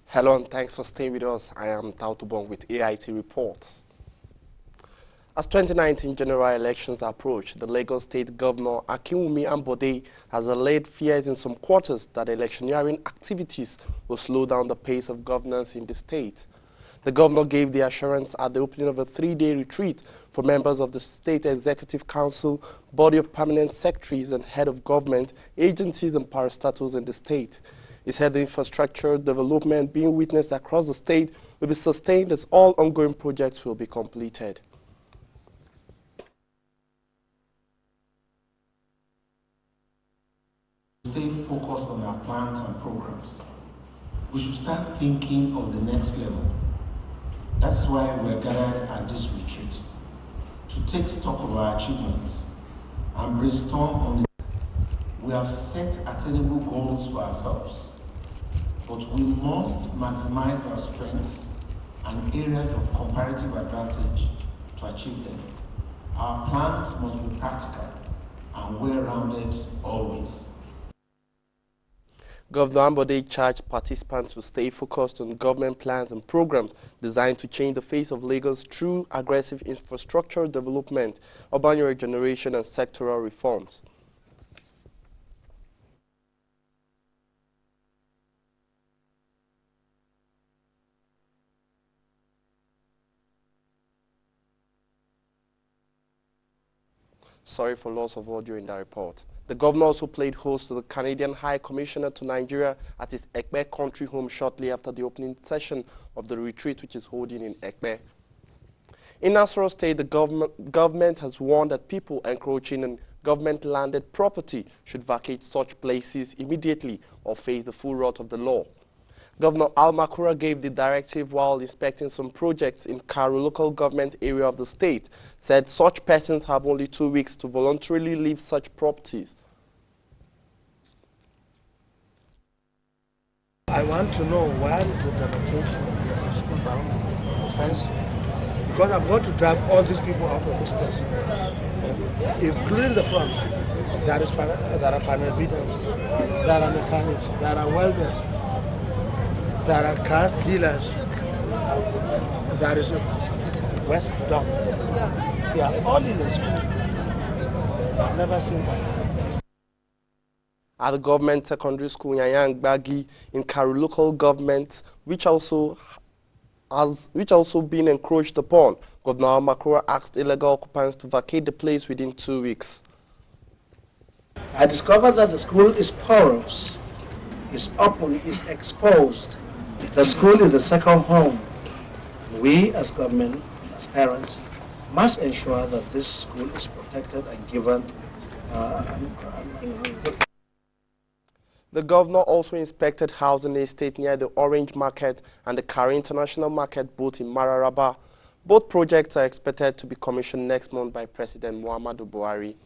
Hello and thanks for staying with us. I am Tautubong with AIT Reports. As 2019 general elections approach, the Lagos State Governor Akinwumi Ambode has allayed fears in some quarters that electioneering activities will slow down the pace of governance in the state. The governor gave the assurance at the opening of a 3-day retreat for members of the State Executive Council, body of permanent secretaries and head of government, agencies and parastatals in the state. He said the infrastructure development being witnessed across the state will be sustained as all ongoing projects will be completed. Stay focused on our plans and programs. We should start thinking of the next level. That's why we are gathered at this retreat, to take stock of our achievements and brainstorm on it. We have set attainable goals for ourselves, but we must maximize our strengths and areas of comparative advantage to achieve them. Our plans must be practical and well-rounded always. Governor Ambode charged participants to stay focused on government plans and programs designed to change the face of Lagos through aggressive infrastructure development, urban regeneration and sectoral reforms. Sorry for loss of audio in that report. The governor also played host to the Canadian High Commissioner to Nigeria at his Ekpe country home shortly after the opening session of the retreat, which is holding in Ekpe. In Nasarawa State, the government has warned that people encroaching on government-landed property should vacate such places immediately or face the full wrath of the law. Governor Al Makura gave the directive while inspecting some projects in Karu local government area of the state, said such persons have only 2 weeks to voluntarily leave such properties. I want to know where is the demarcation of the school bound fence, because I'm going to drive all these people out of this place, including the front. There are panel beaters, there are mechanics, there are welders, there are car dealers, there is a West Dump. They are all in the school. I've never seen that. At the government secondary school Nyanyang Bagi in Karu local government, which also been encroached upon, Governor Al Makura asked illegal occupants to vacate the place within 2 weeks. I discovered that the school is porous, is open, is exposed. The school is the second home. We as government, as parents, must ensure that this school is protected and given. The governor also inspected housing estate near the Orange Market and the Kari International Market, both in Mararaba. Both projects are expected to be commissioned next month by President Muhammadu Buhari.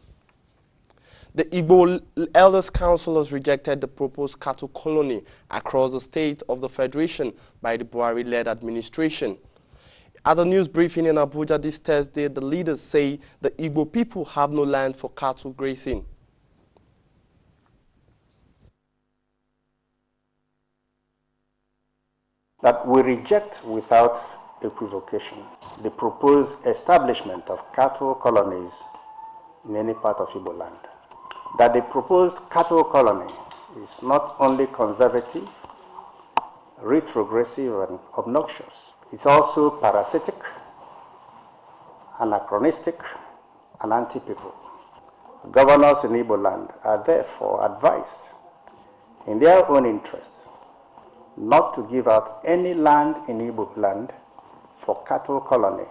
The Igbo Elders Council has rejected the proposed cattle colony across the state of the Federation by the Buhari-led administration. At a news briefing in Abuja this Thursday, the leaders say the Igbo people have no land for cattle grazing. That we reject without equivocation the proposed establishment of cattle colonies in any part of Igbo land. That the proposed cattle colony is not only conservative, retrogressive and obnoxious, it's also parasitic, anachronistic and anti-people. Governors in Igbo land are therefore advised in their own interest not to give out any land in Igbo land for cattle colony,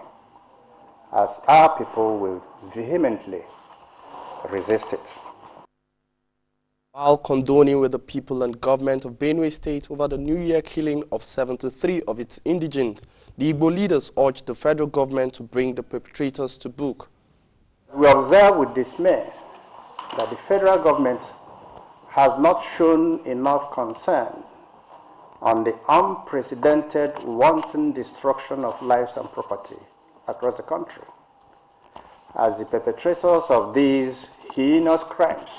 as our people will vehemently resist it. While condoning with the people and government of Benue State over the New Year killing of 73 of its indigents, the Igbo leaders urged the federal government to bring the perpetrators to book. We observe with dismay that the federal government has not shown enough concern on the unprecedented wanton destruction of lives and property across the country, as the perpetrators of these heinous crimes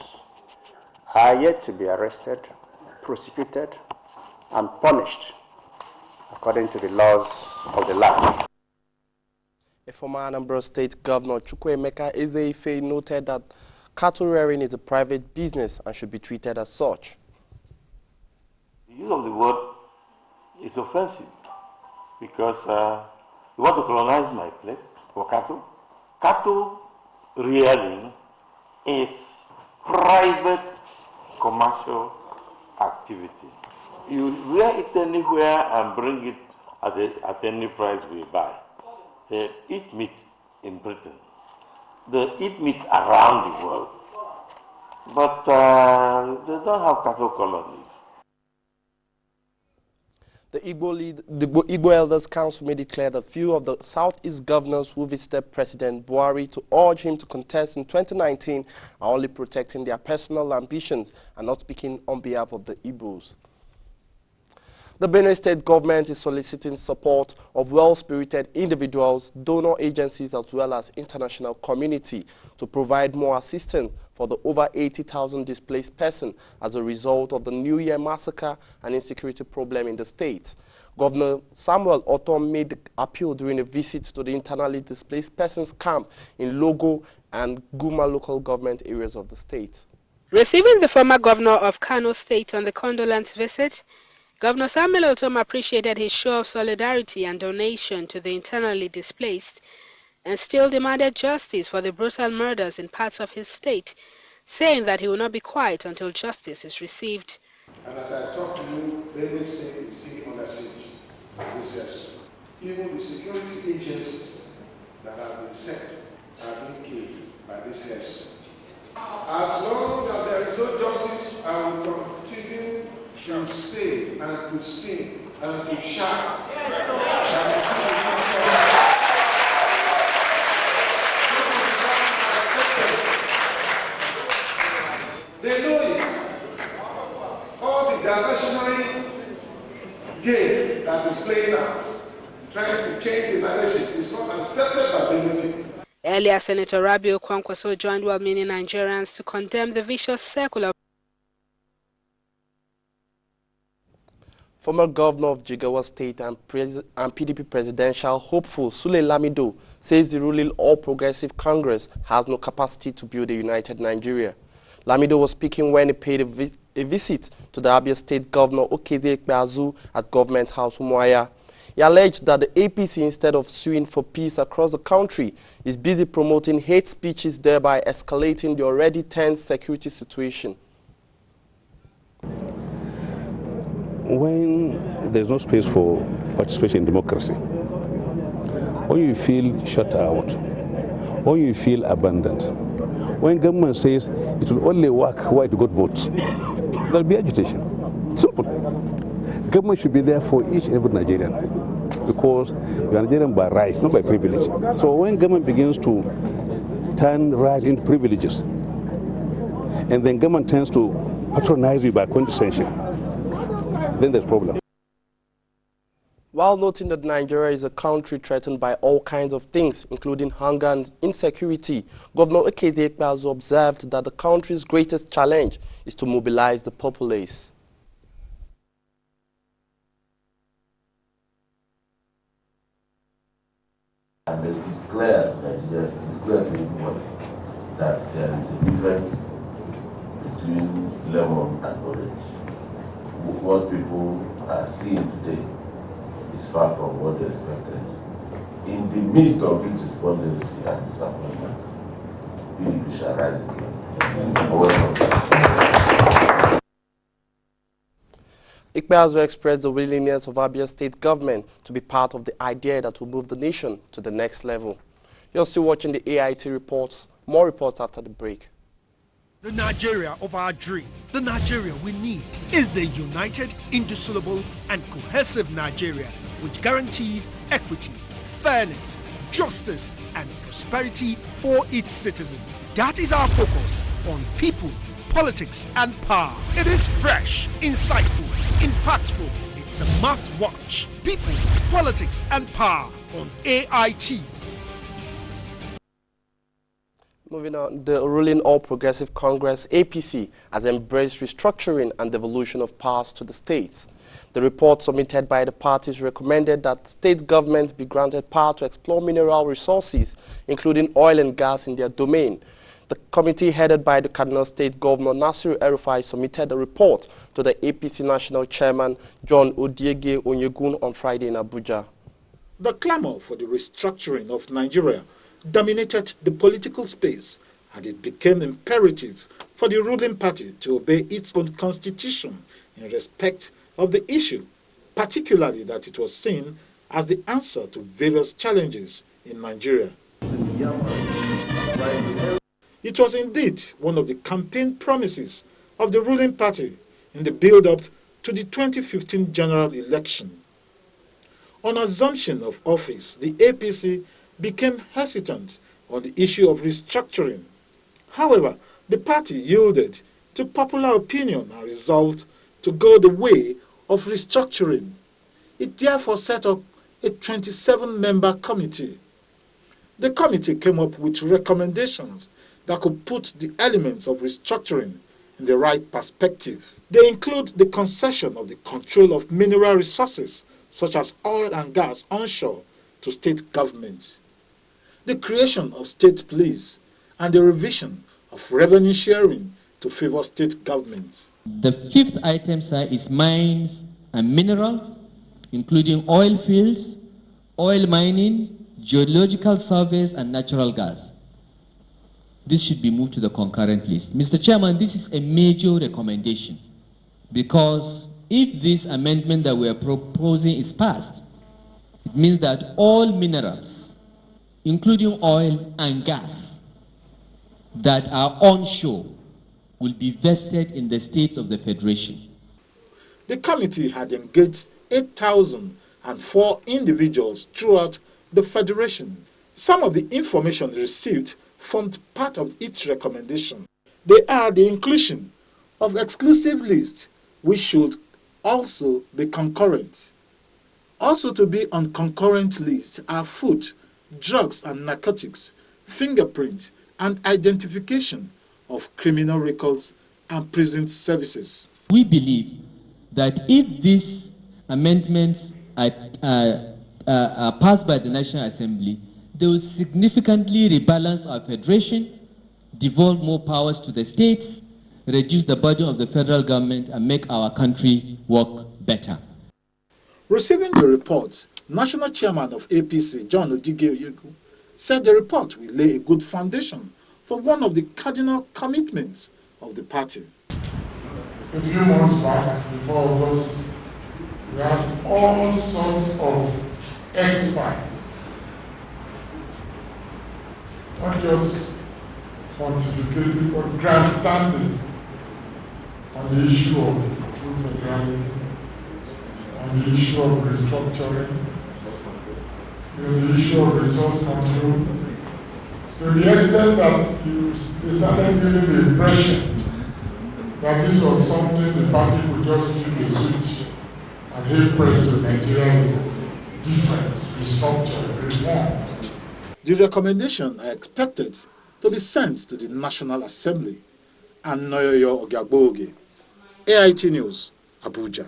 are yet to be arrested, prosecuted, and punished according to the laws of the land. A former Anambra State Governor, Chukwuemeka Ezeife, noted that cattle rearing is a private business and should be treated as such. The use of the word is offensive because you want to colonize my place for cattle. Cattle rearing is private commercial activity. You rear it anywhere and bring it at any price we buy. They eat meat in Britain. They eat meat around the world. But they don't have cattle colonies. The Igbo Elders Council made it clear that few of the Southeast governors who visited President Buhari to urge him to contest in 2019 are only protecting their personal ambitions and not speaking on behalf of the Igbos. The Benue State government is soliciting support of well-spirited individuals, donor agencies, as well as international community to provide more assistance for the over 80,000 displaced persons as a result of the New Year massacre and insecurity problem in the state. Governor Samuel Otom made the appeal during a visit to the internally displaced persons camp in Logo and Guma local government areas of the state. Receiving the former governor of Kano State on the condolence visit, Governor Samuel Otom appreciated his show of solidarity and donation to the internally displaced and still demanded justice for the brutal murders in parts of his state, saying that he will not be quiet until justice is received. And as I talk to you, Benue State is still under siege. Even the security agencies that have been set are being killed by this hassle. As long as there is no justice, I will continue to say and to sing and to shout. They know it. All the diversionary game that is playing out, trying to change the narrative, is not accepted by the unity. Earlier, Senator Rabiu Kwankwaso joined well-meaning Nigerians to condemn the vicious circle of Former governor of Jigawa State and PDP presidential hopeful Sule Lamido says the ruling All Progressive Congress has no capacity to build a united Nigeria. Lamido was speaking when he paid a visit to the Abia State Governor Okezie Ikpeazu at Government House Umuahia. He alleged that the APC, instead of suing for peace across the country, is busy promoting hate speeches, thereby escalating the already tense security situation. When there's no space for participation in democracy, when you feel shut out, when you feel abandoned, when government says it will only work where it got votes, there'll be agitation. Simple. Government should be there for each and every Nigerian because we are Nigerian by right, not by privilege. So when government begins to turn right into privileges, and then government tends to patronize you by condescension, then there's a problem. While noting that Nigeria is a country threatened by all kinds of things, including hunger and insecurity, Governor Okezie Ikpeazu observed that the country's greatest challenge is to mobilize the populace. And it is clear to Nigerians, it is clear to everybody that there is a difference between lemon and orange. What people are seeing today is far from what they expected. In the midst of this despondency and disappointment, PDP shall rise again. Ikpeazu expressed the willingness of Abia State government to be part of the idea that will move the nation to the next level. You're still watching the AIT reports. More reports after the break. The Nigeria of our dream, the Nigeria we need, is the united, indissoluble, and cohesive Nigeria which guarantees equity, fairness, justice, and prosperity for its citizens. That is our focus on people, politics, and power. It is fresh, insightful, impactful. It's a must-watch. People, politics, and power on AIT. Moving on, the ruling All Progressive Congress, APC, has embraced restructuring and devolution of powers to the states. The report submitted by the parties recommended that state governments be granted power to explore mineral resources, including oil and gas in their domain. The committee headed by the Kaduna State Governor Nasiru El-Rufai submitted a report to the APC National Chairman John Odiege Onyegun on Friday in Abuja. The clamor for the restructuring of Nigeria dominated the political space, and it became imperative for the ruling party to obey its own constitution in respect of the issue, particularly that it was seen as the answer to various challenges in Nigeria. It was indeed one of the campaign promises of the ruling party in the build-up to the 2015 general election. On assumption of office, the APC became hesitant on the issue of restructuring. However, the party yielded to popular opinion and resolved to go the way of restructuring. It therefore set up a 27-member committee. The committee came up with recommendations that could put the elements of restructuring in the right perspective. They include the concession of the control of mineral resources such as oil and gas onshore to state governments, the creation of state police, and the revision of revenue sharing to favor state governments. The fifth item, sir, is mines and minerals, including oil fields, oil mining, geological surveys, and natural gas. This should be moved to the concurrent list. Mr. Chairman, this is a major recommendation because if this amendment that we are proposing is passed, it means that all minerals, including oil and gas, that are onshore will be vested in the states of the Federation. The committee had engaged 8,004 individuals throughout the Federation. Some of the information received formed part of its recommendation. They are the inclusion of exclusive lists, which should also be concurrent. Also to be on concurrent lists are food, drugs and narcotics, fingerprint, and identification of criminal records and prison services. We believe that if these amendments are passed by the National Assembly, they will significantly rebalance our federation, devolve more powers to the states, reduce the burden of the federal government, and make our country work better. Receiving the report, National Chairman of APC, John Odiege Onyegun, said the report will lay a good foundation for one of the cardinal commitments of the party. A few months back, before August, we had all sorts of experts, not just pontificating, but grandstanding on the issue of full federalism, on the issue of restructuring, on the issue of resource control, to the extent that they started giving the impression that this was something the party could just flip a switch and hit presto Nigeria is different, restructured, reformed. The recommendations are expected to be sent to the National Assembly. And Noyoyo Ogiagboge, AIT News, Abuja.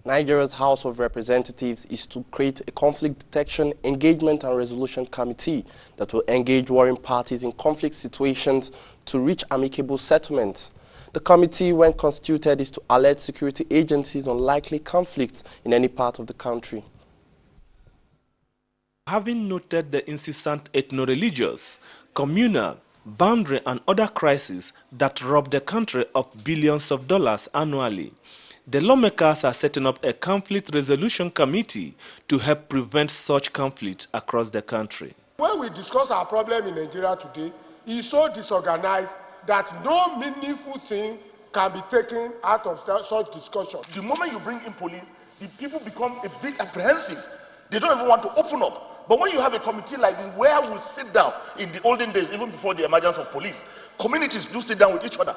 Nigeria's House of Representatives is to create a conflict detection, engagement and resolution committee that will engage warring parties in conflict situations to reach amicable settlements. The committee, when constituted, is to alert security agencies on likely conflicts in any part of the country. Having noted the incessant ethno-religious, communal, boundary and other crises that rob the country of billions of dollars annually, the lawmakers are setting up a conflict resolution committee to help prevent such conflicts across the country. When we discuss our problem in Nigeria today, it's so disorganized that no meaningful thing can be taken out of such discussion. The moment you bring in police, the people become a bit apprehensive. They don't even want to open up. But when you have a committee like this, where we sit down in the olden days, even before the emergence of police, communities do sit down with each other.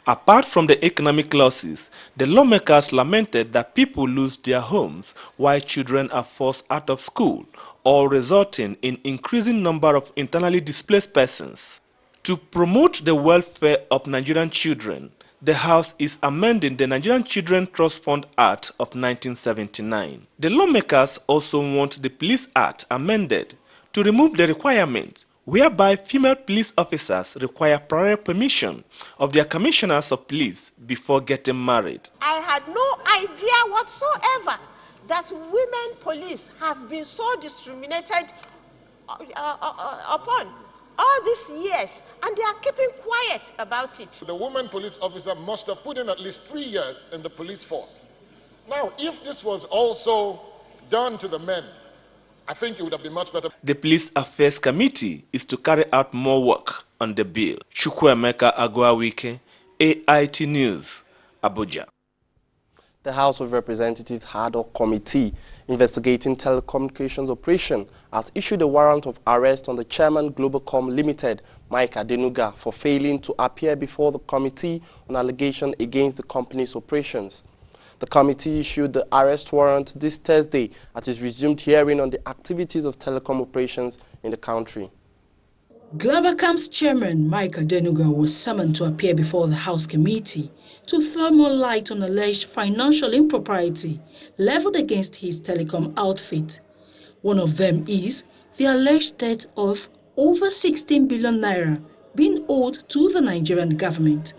Apart from the economic losses, the lawmakers lamented that people lose their homes while children are forced out of school, or resulting in increasing number of internally displaced persons. To promote the welfare of Nigerian children, the House is amending the Nigerian Children Trust Fund Act of 1979. The lawmakers also want the Police Act amended to remove the requirement whereby female police officers require prior permission of their commissioners of police before getting married. I had no idea whatsoever that women police have been so discriminated upon all these years, and they are keeping quiet about it. The woman police officer must have put in at least 3 years in the police force. Now, if this was also done to the men, I think it would have been much better. The Police Affairs Committee is to carry out more work on the bill. Chukwuemeka Agwawike, AIT News, Abuja. The House of Representatives ad hoc committee investigating telecommunications operation has issued a warrant of arrest on the chairman Globacom Limited, Mike Adenuga, for failing to appear before the committee on allegation against the company's operations. The committee issued the arrest warrant this Thursday at its resumed hearing on the activities of telecom operations in the country. Globacom's chairman, Mike Adenuga, was summoned to appear before the House committee to throw more light on alleged financial impropriety leveled against his telecom outfit. One of them is the alleged debt of over 16 billion naira being owed to the Nigerian government.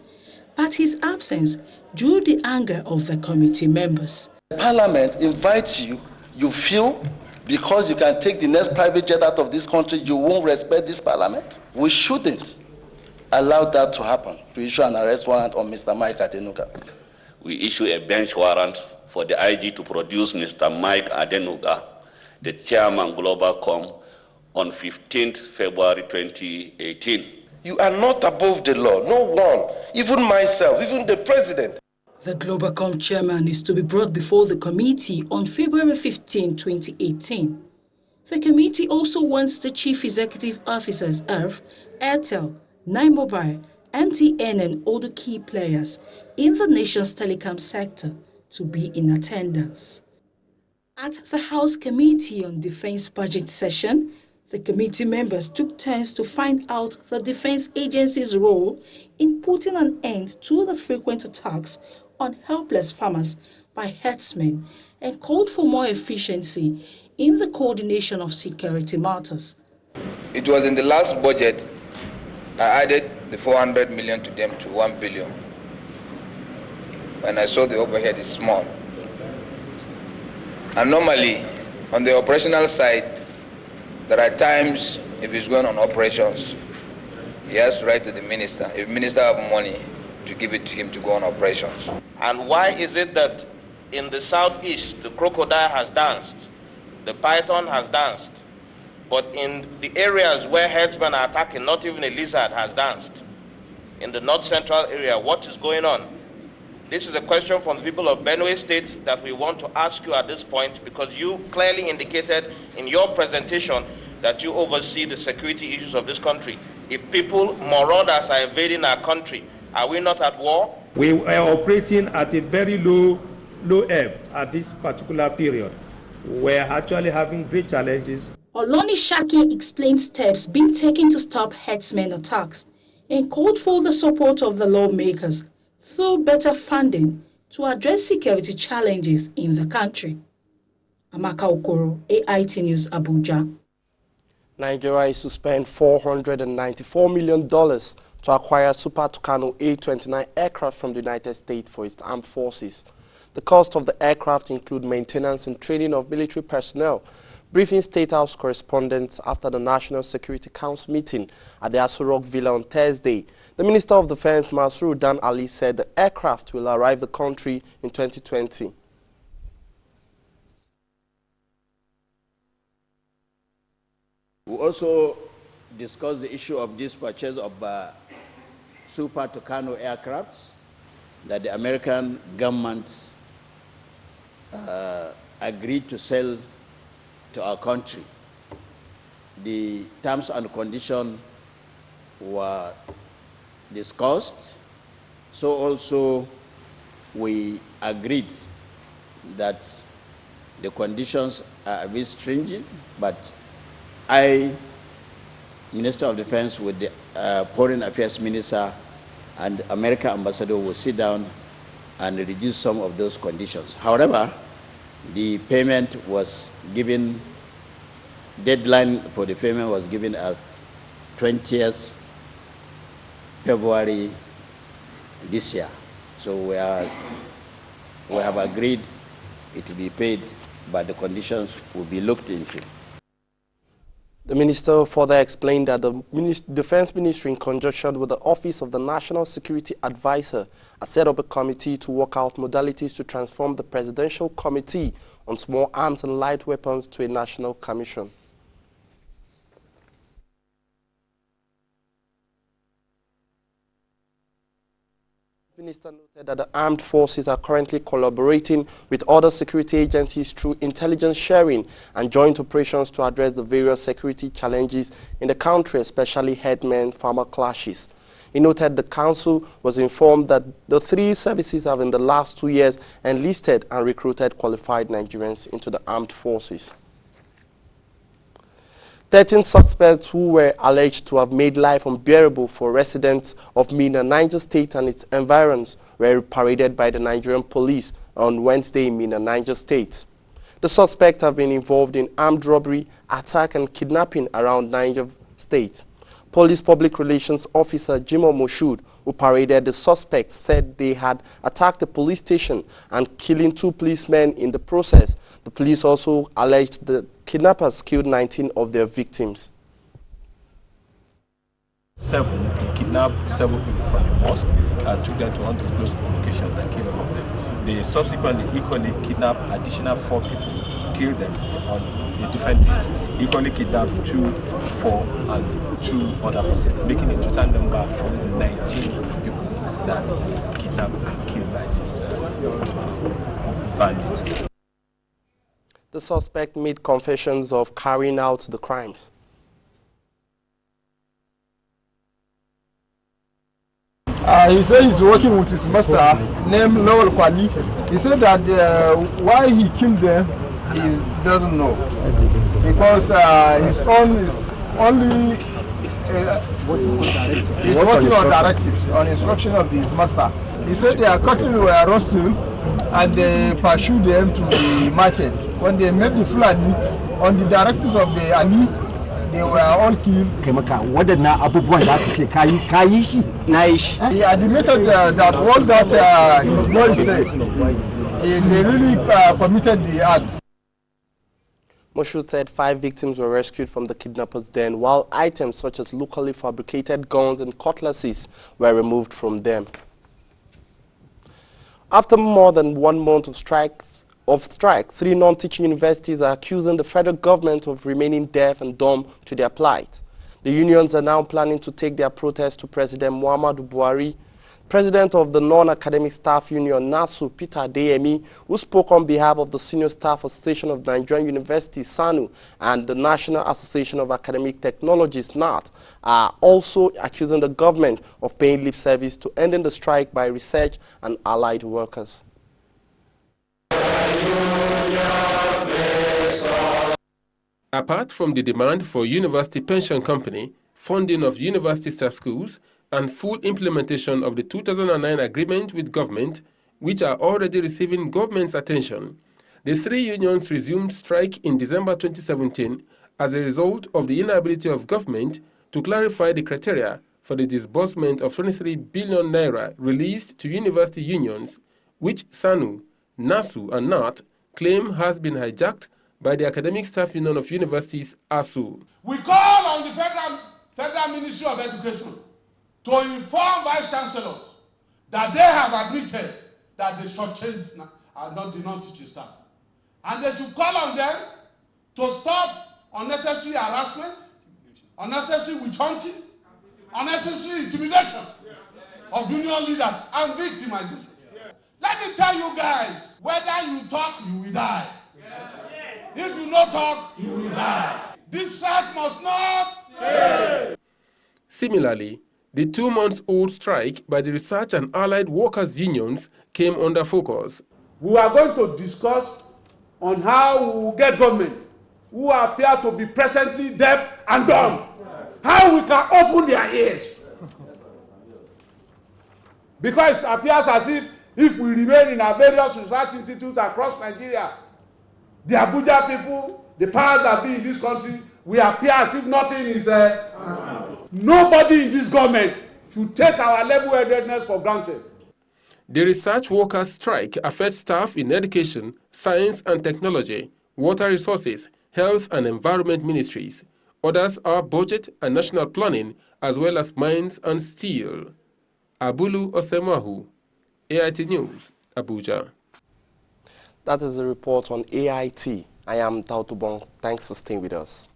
But his absence drew the anger of the committee members. Parliament invites you, you feel because you can take the next private jet out of this country, you won't respect this parliament? We shouldn't allow that to happen, to issue an arrest warrant on Mr. Mike Adenuga. We issue a bench warrant for the IG to produce Mr. Mike Adenuga, the chairman Globacom, on 15th February 2018. You are not above the law, no one, even myself, even the president. The Globacom chairman is to be brought before the committee on February 15, 2018. The committee also wants the chief executive officers of Airtel, Nine Mobile, MTN and other key players in the nation's telecom sector to be in attendance. At the House Committee on Defense Budget session, the committee members took turns to find out the defense agency's role in putting an end to the frequent attacks on helpless farmers by herdsmen and called for more efficiency in the coordination of security matters. It was in the last budget I added the 400 million to them to 1 billion. When I saw the overhead is small. And normally, on the operational side, there are times if he's going on operations, he has to write to the minister. If the minister have money, to give it to him to go on operations. And why is it that in the southeast, the crocodile has danced, the python has danced, but in the areas where herdsmen are attacking, not even a lizard has danced? In the north central area, what is going on? This is a question from the people of Benue State that we want to ask you at this point, because you clearly indicated in your presentation that you oversee the security issues of this country. If people, marauders, are invading our country, are we not at war? We are operating at a very low ebb at this particular period. We're actually having great challenges. Oloni Shaki explained steps being taken to stop herdsmen attacks and called for the support of the lawmakers through better funding to address security challenges in the country. Amaka Okoro, AIT News, Abuja. Nigeria is to spend $494 million to acquire Super Tucano A-29 aircraft from the United States for its armed forces. The cost of the aircraft include maintenance and training of military personnel. Briefing State House correspondents after the National Security Council meeting at the Aso Rock Villa on Thursday. The Minister of Defense, Masroor Dan Ali, said the aircraft will arrive the country in 2020. We also discussed the issue of this purchase of Super Tucano aircrafts that the American government agreed to sell to our country. The terms and conditions were discussed, so also we agreed that the conditions are a bit stringent, but I Minister of Defense with the Foreign Affairs Minister and American Ambassador will sit down and reduce some of those conditions. However, the payment was given, deadline for the payment was given as 20th February this year. So we have agreed it will be paid, but the conditions will be looked into. The minister further explained that the Defense Ministry, in conjunction with the Office of the National Security Advisor, has set up a committee to work out modalities to transform the Presidential Committee on Small Arms and Light Weapons to a national commission. The minister noted that the armed forces are currently collaborating with other security agencies through intelligence sharing and joint operations to address the various security challenges in the country, especially headman-farmer clashes. He noted the council was informed that the three services have in the last 2 years enlisted and recruited qualified Nigerians into the armed forces. 13 suspects who were alleged to have made life unbearable for residents of Minna, Niger State and its environs were paraded by the Nigerian police on Wednesday in Minna, Niger State. The suspects have been involved in armed robbery, attack and kidnapping around Niger State. Police Public Relations Officer Jimoh Moshood, who paraded the suspects, said they had attacked the police station and killing 2 policemen in the process. The police also alleged the kidnappers killed 19 of their victims. 7 kidnapped 7 people from the mosque and took them to undisclosed locations and killed all of them. They subsequently equally kidnapped additional 4 people, killed them on a different dates. Equally kidnapped 2, 4, and 2 other persons, making a total number of 19 people that kidnapped and killed by these bandits. The suspect made confessions of carrying out the crimes. He said he's working with his master named Lowell Kwali. He said that why he killed them, he doesn't know. Because his own is only he's working on directives, on instruction of his master. He said their cattle were roasting and they pursued them to the market. When they met the Fulani, on the directives of the Ali, they were all killed. He admitted that all that his boys said, they really committed the act. Moshood said 5 victims were rescued from the kidnappers' den, while items such as locally fabricated guns and cutlasses were removed from them. After more than 1 month of strike, 3 non-teaching universities are accusing the federal government of remaining deaf and dumb to their plight. The unions are now planning to take their protest to President Muhammadu Buhari. President of the Non-Academic Staff Union, NASU, Peter Adeyemi, who spoke on behalf of the Senior Staff Association of Nigerian Universities, SANU, and the National Association of Academic Technologists, NAT, are also accusing the government of paying lip service to ending the strike by research and allied workers. Apart from the demand for university pension company, funding of university staff schools, and full implementation of the 2009 agreement with government, which are already receiving government's attention, the 3 unions resumed strike in December 2017 as a result of the inability of government to clarify the criteria for the disbursement of 23 billion naira released to university unions, which SANU, NASU, and NAT claim has been hijacked by the Academic Staff Union of Universities, ASU. We call on the Federal Ministry of Education to inform Vice Chancellors that they have admitted that they shortchanged the non-teaching staff. And they should call on them to stop unnecessary harassment, unnecessary witch hunting, unnecessary intimidation of union leaders and victimization. Let me tell you guys, whether you talk, you will die. If you not talk, you will die. This strike must not fail. Similarly, the 2-month-old strike by the Research and Allied Workers Unions came under focus. We are going to discuss on how we will get government who appear to be presently deaf and dumb. how we can open their ears. Because it appears as if we remain in our various research institutes across Nigeria, the Abuja people, the powers that be in this country, we appear as if nothing is... Nobody in this government should take our level-headedness for granted. The research workers' strike affects staff in education, science and technology, water resources, health and environment ministries. Others are budget and national planning, as well as mines and steel. Abulu Osemahu, AIT News, Abuja. That is a report on AIT. I am Tautubong. Thanks for staying with us.